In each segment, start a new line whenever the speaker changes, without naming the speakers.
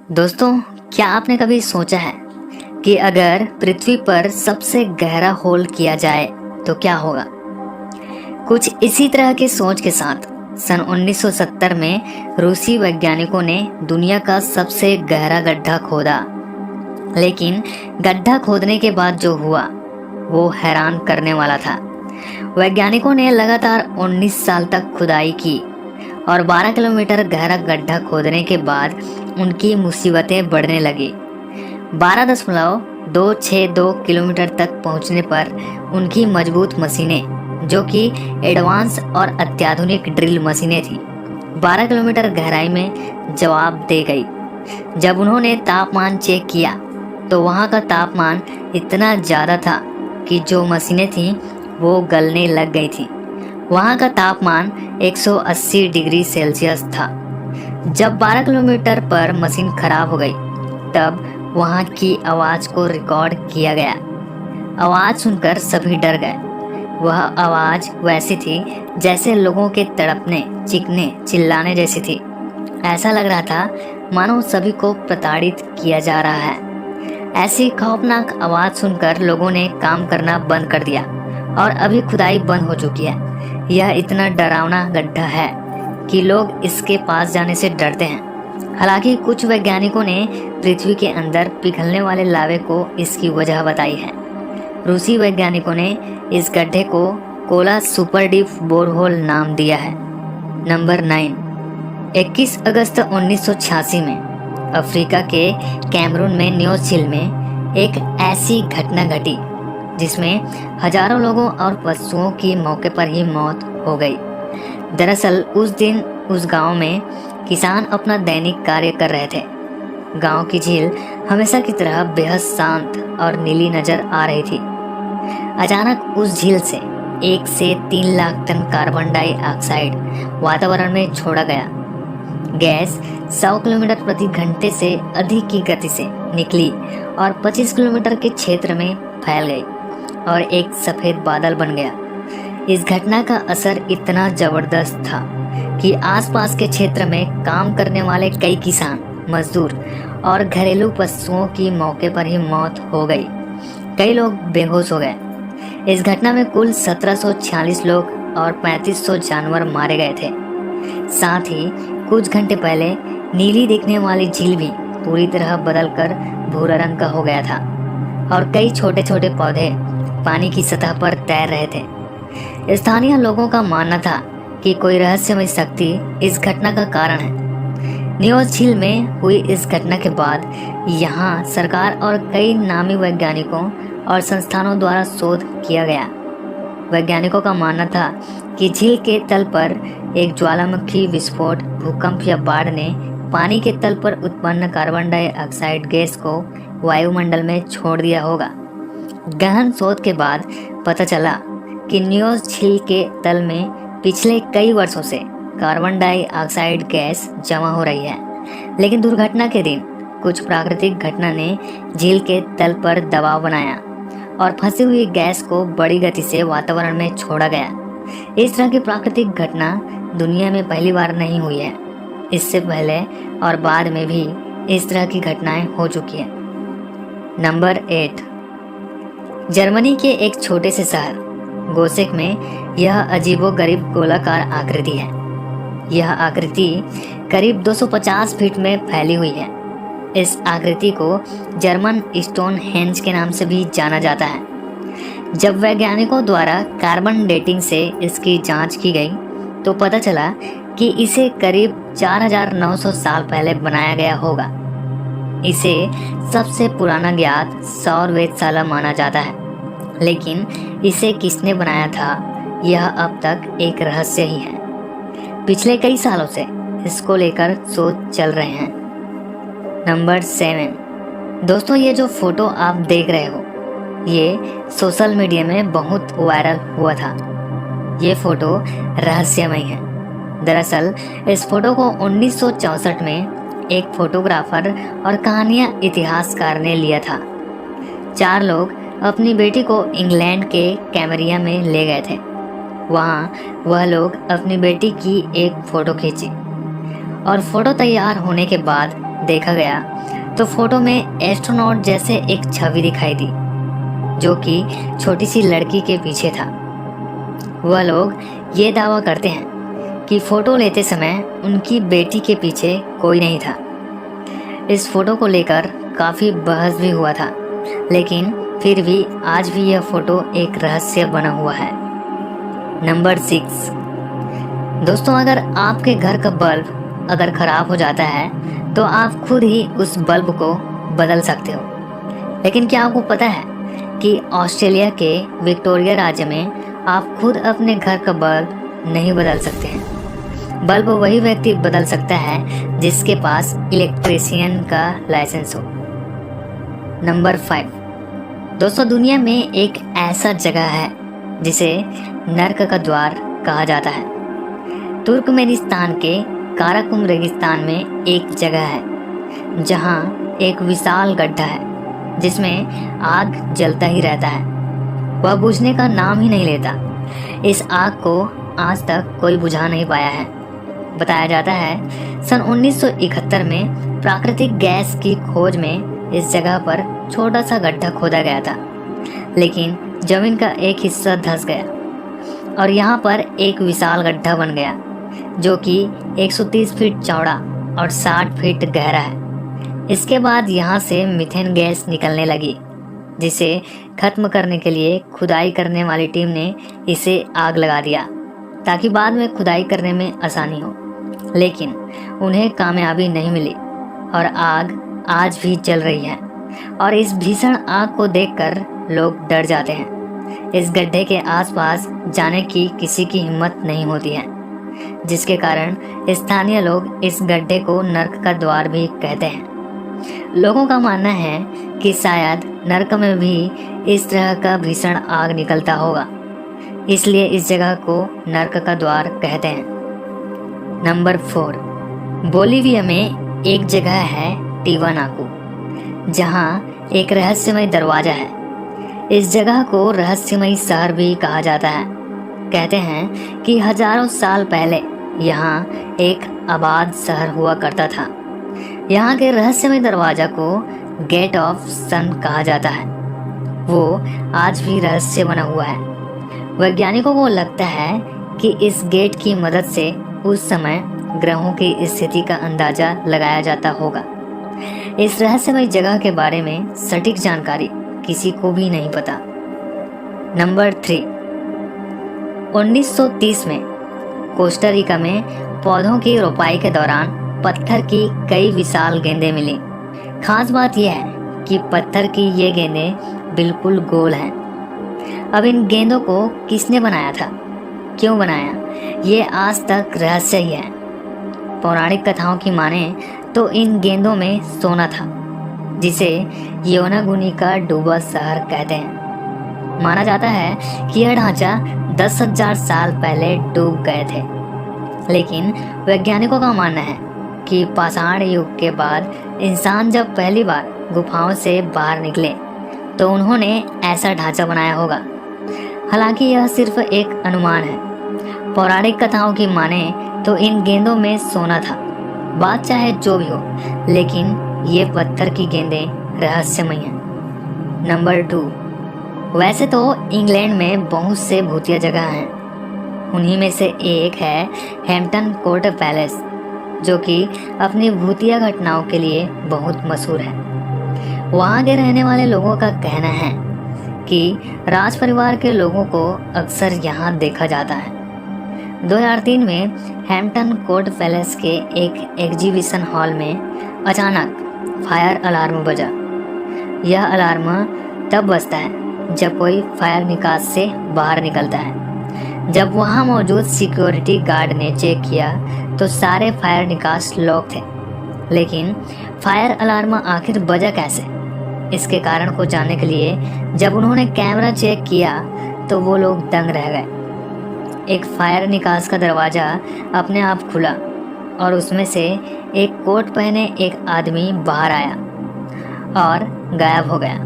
दोस्तों, क्या आपने कभी सोचा है कि अगर पृथ्वी पर सबसे गहरा होल किया जाए तो क्या होगा? कुछ इसी तरह की सोच के साथ सन 1970 में रूसी वैज्ञानिकों ने दुनिया का सबसे गहरा गड्ढा खोदा। लेकिन गड्ढा खोदने के बाद जो हुआ वो हैरान करने वाला था। वैज्ञानिकों ने लगातार 19 साल तक खुदाई की और 12 किलोमीटर गहरा गड्ढा खोदने के बाद उनकी मुसीबतें बढ़ने लगी। 12.262 किलोमीटर तक पहुंचने पर उनकी मजबूत मशीनें, जो कि एडवांस और अत्याधुनिक ड्रिल मशीनें थी, 12 किलोमीटर गहराई में जवाब दे गई। जब उन्होंने तापमान चेक किया तो वहां का तापमान इतना ज़्यादा था कि जो मशीनें थीं वो गलने लग गई थी। वहां का तापमान 180 डिग्री सेल्सियस था। जब 12 किलोमीटर पर मशीन खराब हो गई तब वहां की आवाज़ को रिकॉर्ड किया गया। आवाज़ सुनकर सभी डर गए। वह आवाज़ वैसी थी जैसे लोगों के तड़पने, चीखने, चिल्लाने जैसी थी। ऐसा लग रहा था मानो सभी को प्रताड़ित किया जा रहा है। ऐसी खौफनाक आवाज़ सुनकर लोगों ने काम करना बंद कर दिया और अभी खुदाई बंद हो चुकी है। यह इतना डरावना गड्ढा है कि लोग इसके पास जाने से डरते हैं। हालांकि कुछ वैज्ञानिकों ने पृथ्वी के अंदर पिघलने वाले लावे को इसकी वजह बताई है। रूसी वैज्ञानिकों ने इस गड्ढे को कोला सुपर डीप बोरहोल नाम दिया है। नंबर 9। 21 अगस्त 1986 में अफ्रीका के कैमरून में न्यूज़ झील में एक ऐसी घटना घटी जिसमें हजारों लोगों और पशुओं की मौके पर ही मौत हो गई। दरअसल उस दिन उस गांव में किसान अपना दैनिक कार्य कर रहे थे। गांव की झील हमेशा की तरह बेहद शांत और नीली नजर आ रही थी। अचानक उस झील से 1 से 3 लाख टन कार्बन डाइऑक्साइड वातावरण में छोड़ा गया। गैस 100 किलोमीटर प्रति घंटे से अधिक की गति से निकली और 25 किलोमीटर के क्षेत्र में फैल गई और एक सफेद बादल बन गया। इस घटना का असर इतना जबरदस्त था कि आसपास के क्षेत्र में काम करने वाले कई किसान, मजदूर और घरेलू पशुओं की मौके पर ही मौत हो गई। कई लोग बेहोश हो गए। इस घटना में कुल 1746 लोग और 3500 जानवर मारे गए थे। साथ ही कुछ घंटे पहले नीली दिखने वाली झील भी पूरी तरह बदलकर भूरा रंग का हो गया था और कई छोटे छोटे पौधे पानी की सतह पर तैर रहे थे। स्थानीय लोगों का मानना था कि कोई रहस्यमय शक्ति इस घटना का कारण है। न्यूज़ झील में हुई इस घटना के बाद यहाँ सरकार और कई नामी वैज्ञानिकों और संस्थानों द्वारा शोध किया गया। वैज्ञानिकों का मानना था कि झील के तल पर एक ज्वालामुखी विस्फोट, भूकंप या बाढ़ ने पानी के तल पर उत्पन्न कार्बन डाइऑक्साइड गैस को वायुमंडल में छोड़ दिया होगा। गहन शोध के बाद पता चला कि न्यूज़ झील के तल में पिछले कई वर्षों से कार्बन डाइऑक्साइड गैस जमा हो रही है। लेकिन दुर्घटना के दिन कुछ प्राकृतिक घटना ने झील के तल पर दबाव बनाया और फंसी हुई गैस को बड़ी गति से वातावरण में छोड़ा गया। इस तरह की प्राकृतिक घटना दुनिया में पहली बार नहीं हुई है। इससे पहले और बाद में भी इस तरह की घटनाएं हो चुकी हैं। नंबर 8। जर्मनी के एक छोटे से शहर गोसेक में यह अजीबोगरीब गोलाकार आकृति है। यह आकृति करीब 250 फीट में फैली हुई है। इस आकृति को जर्मन स्टोनहेंज के नाम से भी जाना जाता है। जब वैज्ञानिकों द्वारा कार्बन डेटिंग से इसकी जांच की गई तो पता चला कि इसे करीब 4900 साल पहले बनाया गया होगा। इसे सबसे पुराना ज्ञात सौर वेधशाला माना जाता है, लेकिन इसे किसने बनाया था यह अब तक एक रहस्य ही है। पिछले कई सालों से इसको लेकर शोध चल रहे हैं। नंबर 7। दोस्तों, ये जो फोटो आप देख रहे हो ये सोशल मीडिया में बहुत वायरल हुआ था। ये फोटो रहस्यमय है। दरअसल इस फोटो को 1964 में एक फोटोग्राफर और कहानियाँ इतिहासकार ने लिया था। 4 लोग अपनी बेटी को इंग्लैंड के कैमरिया में ले गए थे। वहाँ वह लोग अपनी बेटी की एक फ़ोटो खींची और फोटो तैयार होने के बाद देखा गया तो फोटो में एस्ट्रोनॉट जैसे एक छवि दिखाई दी जो कि छोटी सी लड़की के पीछे था। वह लोग ये दावा करते हैं कि फोटो लेते समय उनकी बेटी के पीछे कोई नहीं था। इस फोटो को लेकर काफ़ी बहस भी हुआ था, लेकिन फिर भी आज भी यह फोटो एक रहस्य बना हुआ है। नंबर 6। दोस्तों, अगर आपके घर का बल्ब अगर ख़राब हो जाता है तो आप खुद ही उस बल्ब को बदल सकते हो। लेकिन क्या आपको पता है कि ऑस्ट्रेलिया के विक्टोरिया राज्य में आप खुद अपने घर का बल्ब नहीं बदल सकते हैं। बल्ब वही व्यक्ति बदल सकता है जिसके पास इलेक्ट्रीशियन का लाइसेंस हो। नंबर 5। दोस्तों, दुनिया में एक ऐसा जगह है जिसे नर्क का द्वार कहा जाता है। तुर्कमेनिस्तान के काराकुम रेगिस्तान में एक जगह है जहां एक विशाल गड्ढा है जिसमें आग जलता ही रहता है। वह बुझने का नाम ही नहीं लेता। इस आग को आज तक कोई बुझा नहीं पाया है। बताया जाता है सन 1971 में प्राकृतिक गैस की खोज में इस जगह पर छोटा सा गड्ढा खोदा गया था, लेकिन जमीन का एक हिस्सा धंस गया और यहाँ पर एक विशाल गड्ढा बन गया जो कि 130 फीट चौड़ा और 60 फीट गहरा है। इसके बाद यहाँ से मीथेन गैस निकलने लगी, जिसे खत्म करने के लिए खुदाई करने वाली टीम ने इसे आग लगा दिया ताकि बाद में खुदाई करने में आसानी हो। लेकिन उन्हें कामयाबी नहीं मिली और आग आज भी जल रही है और इस भीषण आग को देखकर लोग डर जाते हैं। इस गड्ढे के आसपास जाने की किसी की हिम्मत नहीं होती है, जिसके कारण स्थानीय लोग इस गड्ढे को नर्क का द्वार भी कहते हैं। लोगों का मानना है कि शायद नर्क में भी इस तरह का भीषण आग निकलता होगा, इसलिए इस जगह को नर्क का द्वार कहते हैं। नंबर 4। बोलिविया में एक जगह है टिवानाकू, जहां एक रहस्यमय दरवाजा है। इस जगह को रहस्यमय शहर भी कहा जाता है। कहते हैं कि हजारों साल पहले यहाँ एक आबाद शहर हुआ करता था। यहाँ के रहस्यमय दरवाजा को गेट ऑफ सन कहा जाता है। वो आज भी रहस्य बना हुआ है। वैज्ञानिकों को लगता है कि इस गेट की मदद से उस समय ग्रहों की स्थिति का अंदाजा लगाया जाता होगा। इस रहस्यमय जगह के बारे में सटीक जानकारी किसी को भी नहीं पता। नंबर 3। 1930 में कोस्टारिका में पौधों की रोपाई के दौरान पत्थर की कई विशाल गेंदें मिली। खास बात यह है कि पत्थर की ये गेंदें बिल्कुल गोल हैं। अब इन गेंदों को किसने बनाया था, क्यों बनाया, ये आज तक रहस्य ही है। पौराणिक कथाओं की माने तो इन गेंदों में सोना था, जिसे योनागुनी का डूबा शहर कहते हैं। माना जाता है कि यह ढांचा 10,000 साल पहले डूब गए थे, लेकिन वैज्ञानिकों का मानना है कि पाषाण युग के बाद इंसान जब पहली बार गुफाओं से बाहर निकले तो उन्होंने ऐसा ढांचा बनाया होगा। हालांकि यह सिर्फ एक अनुमान है। पौराणिक कथाओं की माने तो इन गेंदों में सोना था। बात चाहे जो भी हो, लेकिन ये पत्थर की गेंदें रहस्यमय हैं। नंबर 2। वैसे तो इंग्लैंड में बहुत से भूतिया जगह हैं। उन्हीं में से एक है हैम्पटन कोर्ट पैलेस, जो कि अपनी भूतिया घटनाओं के लिए बहुत मशहूर है। वहाँ के रहने वाले लोगों का कहना है कि राज परिवार के लोगों को अक्सर यहाँ देखा जाता है। 2003 में हैम्पटन कोर्ट पैलेस के एक एग्जीबिशन हॉल में अचानक फायर अलार्म बजा। यह अलार्म तब बजता है जब कोई फायर निकास से बाहर निकलता है। जब वहां मौजूद सिक्योरिटी गार्ड ने चेक किया तो सारे फायर निकास लॉक थे, लेकिन फायर अलार्म आखिर बजा कैसे, इसके कारण को जानने के लिए जब उन्होंने कैमरा चेक किया तो वो लोग दंग रह गए। एक फायर निकास का दरवाज़ा अपने आप खुला और उसमें से एक कोट पहने एक आदमी बाहर आया और गायब हो गया।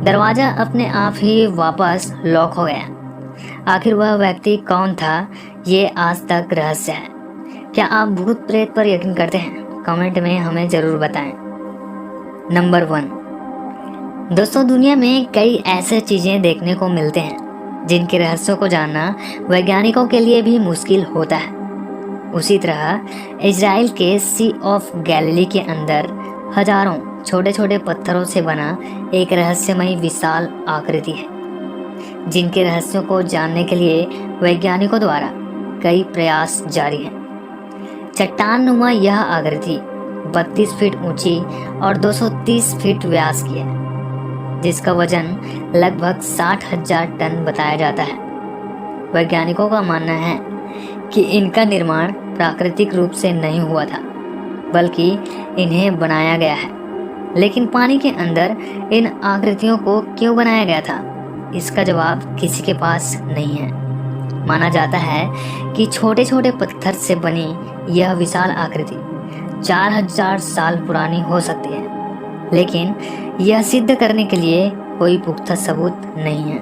दरवाज़ा अपने आप ही वापस लॉक हो गया। आखिर वह व्यक्ति कौन था, ये आज तक रहस्य है। क्या आप भूत प्रेत पर यकीन करते हैं? कमेंट में हमें ज़रूर बताएं। नंबर 1, दोस्तों दुनिया में कई ऐसे चीज़ें देखने को मिलते हैं जिनके रहस्यों को जानना वैज्ञानिकों के लिए भी मुश्किल होता है। उसी तरह इजराइल के सी ऑफ गैलिली के अंदर हजारों छोटे छोटे पत्थरों से बना एक रहस्यमयी विशाल आकृति है, जिनके रहस्यों को जानने के लिए वैज्ञानिकों द्वारा कई प्रयास जारी हैं। चट्टान नुमा यह आकृति 32 फीट ऊंची और 230 फीट व्यास की है, जिसका वजन लगभग 60,000 टन बताया जाता है। वैज्ञानिकों का मानना है कि इनका निर्माण प्राकृतिक रूप से नहीं हुआ था, बल्कि इन्हें बनाया गया है। लेकिन पानी के अंदर इन आकृतियों को क्यों बनाया गया था, इसका जवाब किसी के पास नहीं है। माना जाता है कि छोटे छोटे पत्थर से बनी यह विशाल आकृति 4000 साल पुरानी हो सकती है, लेकिन यह सिद्ध करने के लिए कोई पुख्ता सबूत नहीं है।